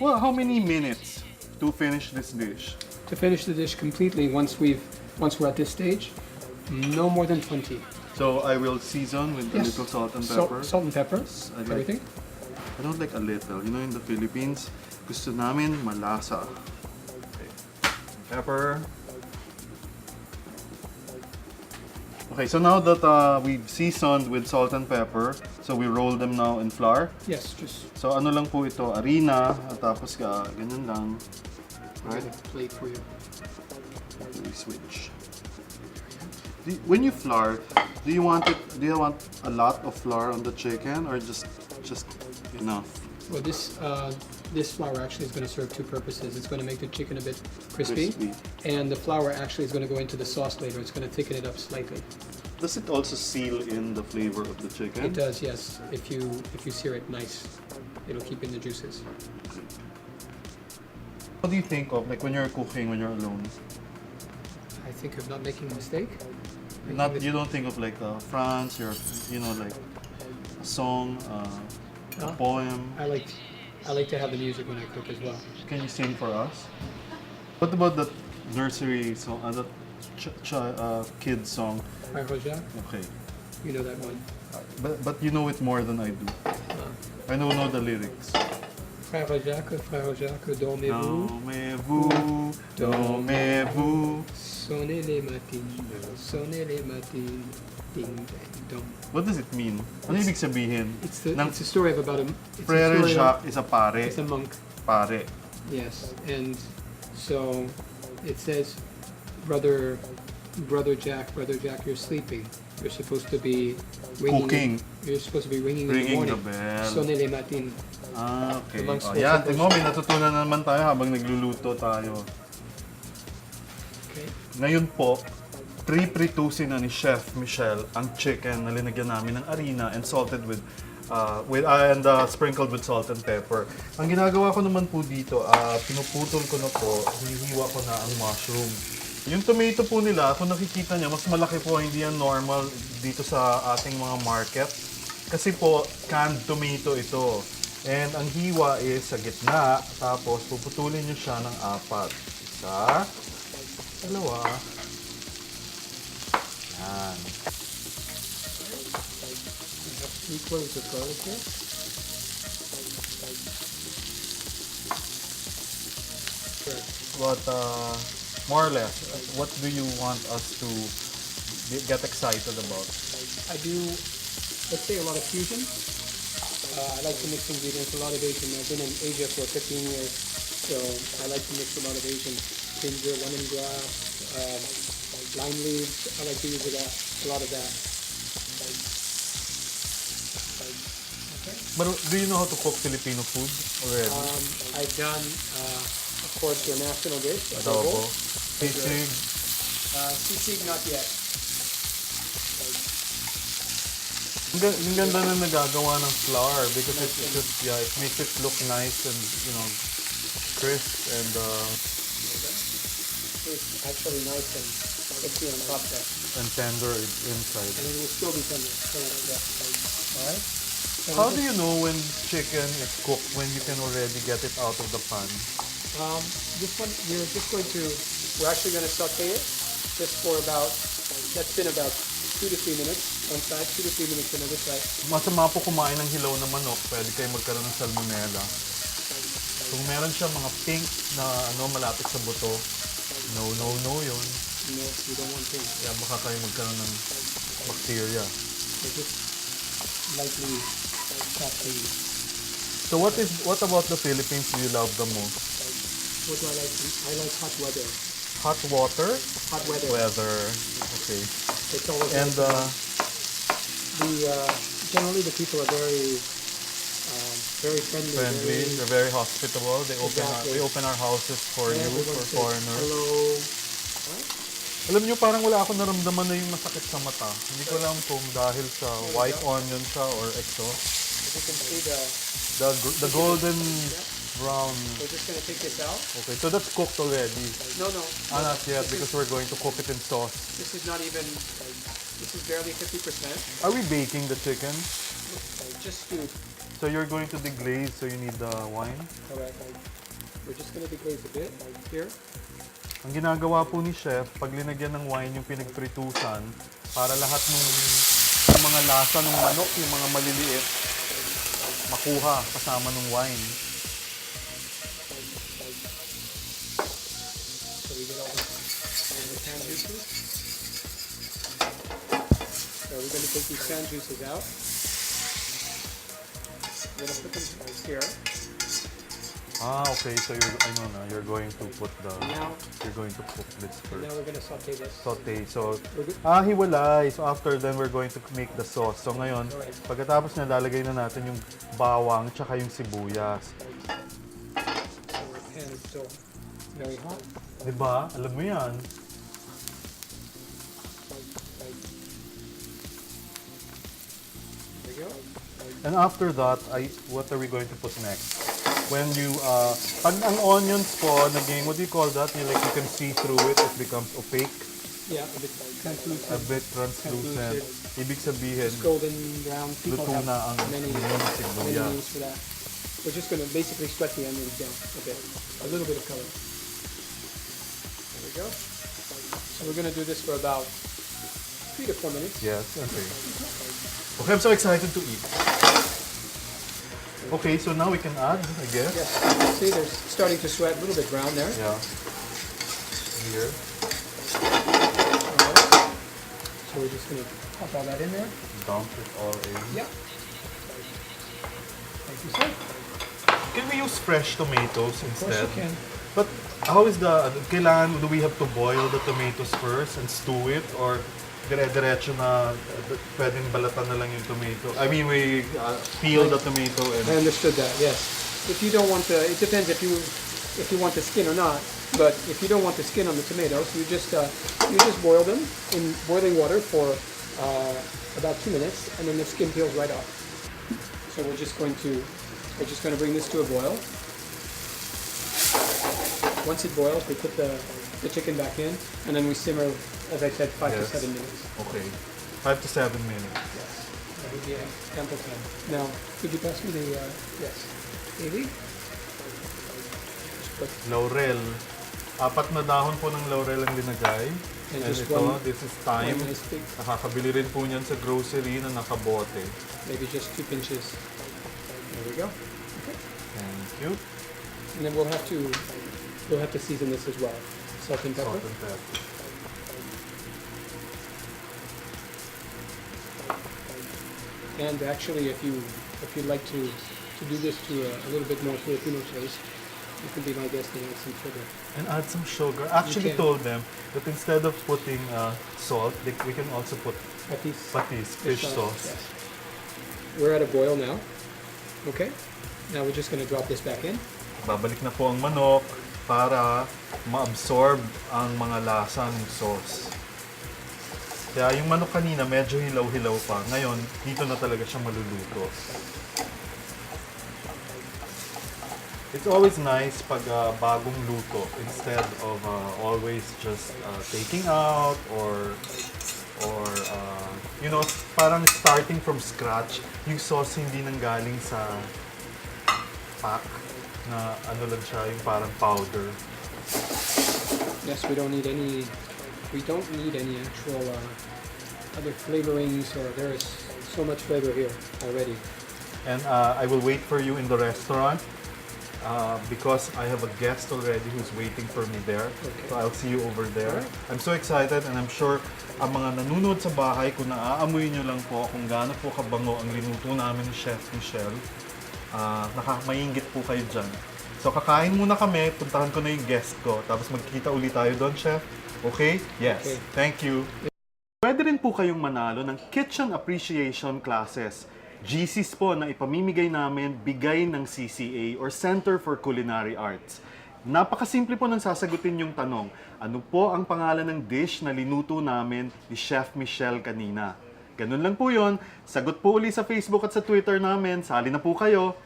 Well, how many minutes to finish this dish? To finish the dish completely, once we're at this stage, no more than 20. So I will season with a Yes. little salt and pepper. Salt and pepper, I like- everything. I don't like a little. You know, in the Philippines, gusto namin malasa. Okay. Pepper. Okay, so now that we've seasoned with salt and pepper, so we roll them now in flour. Yes, just So ano lang po ito, harina, at tapos ganyan lang. right a plate for you. We switch. When you flour, do you want a lot of flour on the chicken or just enough? Well, this flour actually is going to serve two purposes. It's going to make the chicken a bit crispy, and the flour actually is going to go into the sauce later. It's going to thicken it up slightly. Does it also seal in the flavor of the chicken? It does, yes. If you sear it nice, it'll keep in the juices. What do you think of like when you're cooking when you're alone? I think of not making a mistake. You don't think of like France, like a song, a poem. I like to have the music when I cook as well. Can you sing for us? What about the nursery song, the kids song? Frère Jacques, Okay, you know that one. but you know it more than I do. I don't know the lyrics. Frère Jacques, dormez-vous, Dormez-vous, dormez-vous. sonnez les matines, ding dang dong. What does it mean? Ano ibig sabihin? It's a story about Frère Jacques is a pare. It's a monk. Pare. Yes, and so it says, brother Jack, you're sleeping. You're supposed to be Cooking. You're supposed to be ringing in the Ringing morning. the bell. Sonnez les matines. Okay. The monks Oh, were yan, supposed- tingnan mo, may natutunan na naman tayo habang nagluluto tayo. Okay. Ngayon po, pre-pritusin na ni Chef Michelle ang chicken na linagyan namin ng harina and salted sprinkled with salt and pepper. Ang ginagawa ko naman po dito, pinuputol ko na po, hinihiwa ko na ang mushroom. Yung tomato po nila, kung nakikita niya, mas malaki po, hindi yan normal dito sa ating mga market. Kasi po, canned tomato ito. And ang hiwa is sa gitna, tapos puputulin niyo siya ng 4. Isa, dalawa. Yan. Equal with the garlic here. But more or less, what do you want us to get excited about? I do, let's say, a lot of fusion. I like to mix ingredients, a lot of Asian. I've been in Asia for 15 years, so I like to mix a lot of Asian. Ginger, lemongrass, lime leaves. I like to use a lot of that. But do you know how to cook Filipino food already? I've done, of course, your national dish, Adobo, sisig. Sisig, not yet. Yung ganda na nagagawa ng flour because it makes it look nice and crisp and It's actually nice and crispy on top there. and tender inside. And it will still be tender. All right? How do you know when chicken is cooked when you can already get it out of the pan? This one, we're actually going to saute it just for that's been about 2 to 3 minutes one side, 2 to 3 minutes another side. Masama po kumain ng hilaw na manok, pwede kayo magkaroon ng salmonella. Kung meron siya mga pink na malapit sa buto, no yun. No, you don't want pink. Kaya baka kayo magkaroon ng bacteria. So just lightly saute. So what about the Philippines do you love the most? What do I like? I like hot weather. Hot water? Hot weather. Weather. Okay. It's always And generally the people are very friendly. they're very hospitable. Exactly. We open our houses for you, Everyone for says foreigners. hello. Alam niyo, parang wala akong naramdaman na yung masakit sa mata. Hindi ko alam kung dahil sa white onion siya or exhaust. As you can see, The golden brown. we're just going to take this out. Okay, so that's cooked already. No. Not yet because we're going to cook it in sauce. This is not even. This is barely 50%. Are we baking the chicken? Just stewed. So you're going to deglaze, so you need the wine? Correct. We're just going to deglaze a bit here. Ang ginagawa po ni Chef, pag linagyan ng wine yung pinagpritusan, para lahat ng mga lasa ng manok, yung mga maliliit, makuha kasama ng wine. So we get all the sand juices. So we're going to take these sand juices out. We're going to put them here. Ah, okay. So you're going to put Now, you're going to cook this now first. we're going to saute this. Saute. So, We're good. hiwalay. So after then, we're going to make the sauce. So ngayon, pagkatapos na lalagay na natin yung bawang tsaka yung sibuyas. So our pan is still very hot. Diba? Alam mo yan. There you go. And after that, what are we going to put next? When you, pag ang onions po, naging, what do you call that? You can see through it, it becomes opaque, Yeah, a bit translucent. a bit translucent. Ibig sabihin, Golden brown. People luto have na ang many sibuyas. names for that. We're just going to basically sweat the onions down a bit. A little bit of color. There we go. So we're going to do this for about 3 to 4 minutes. Yes, okay. Okay, I'm so excited to eat. Okay, so now we can add, I guess. Yes. See, they're starting to sweat, a little bit brown there. Yeah. Here. Alright. So we're just going to pop all that in there. Dump it all in. Yeah. Thank you, sir. Can we use fresh tomatoes Of course instead? you can. But how is do we have to boil the tomatoes first and stew it? Or dire-diretso na pwedeng balatan na lang yung tomato? I mean, we peel the tomato I and... understood that, yes. If you don't want to, it depends if you want the skin or not. But if you don't want the skin on the tomatoes, you just boil them in boiling water for about 2 minutes, and then the skin peels right off. So we're just going to bring this to a boil. Once it boils, we put the chicken back in, and then we simmer, as I said, 5 to Yes. 7 minutes. Okay. 5 to 7 minutes. Yes, that would be ample time. Now, could you pass me the yes, Haley? Just put Laurel. 4 na dahon po ng laurel ang linagay. And And just ito, one- this is thyme. one nice big, Nakakabili rin po niyan sa grocery na nakabote. maybe just 2 pinches. There we go. Thank you. And then we'll have to season this as well. Salt and pepper. Salt and pepper. And actually, if you'd like to do this to a little bit more Filipino taste, you can be my guest and add some sugar. And add some sugar. Actually can. told them that instead of putting salt, we can also put Patis. patis, fish sauce. Yes. We're at a boil now. Okay. Now we're just going to drop this back in. Babalik na po ang manok para ma-absorb ang mga lasa ng sauce. Kaya yung manok kanina medyo hilaw-hilaw pa. Ngayon, dito na talaga siya maluluto. It's always nice pag bagong luto instead of always just taking out or parang starting from scratch. Yung sauce hindi nanggaling sa pack na ano lang siya, yung parang powder. Yes, we don't need any actual other flavorings, or there is so much flavor here already. And I will wait for you in the restaurant because I have a guest already who's waiting for me there. Okay. So I'll see you over there. Alright. I'm so excited and I'm sure ang mga nanonood sa bahay, kung naaamoy nyo lang po kung gaano po kabango ang linuto namin ni Chef Michelle, mayinggit po kayo dyan. So kakain muna kami, puntahan ko na yung guest ko, tapos magkita ulit tayo doon, Chef. Okay? Yes. Okay. Thank you. Pwede rin po kayong manalo ng kitchen appreciation classes. GCs po na ipamimigay namin bigay ng CCA or Center for Culinary Arts. Napakasimple po nang sasagutin yung tanong, ano po ang pangalan ng dish na linuto namin ni Chef Michelle kanina? Ganun lang po yun. Sagot po uli sa Facebook at sa Twitter namin. Sali na po kayo.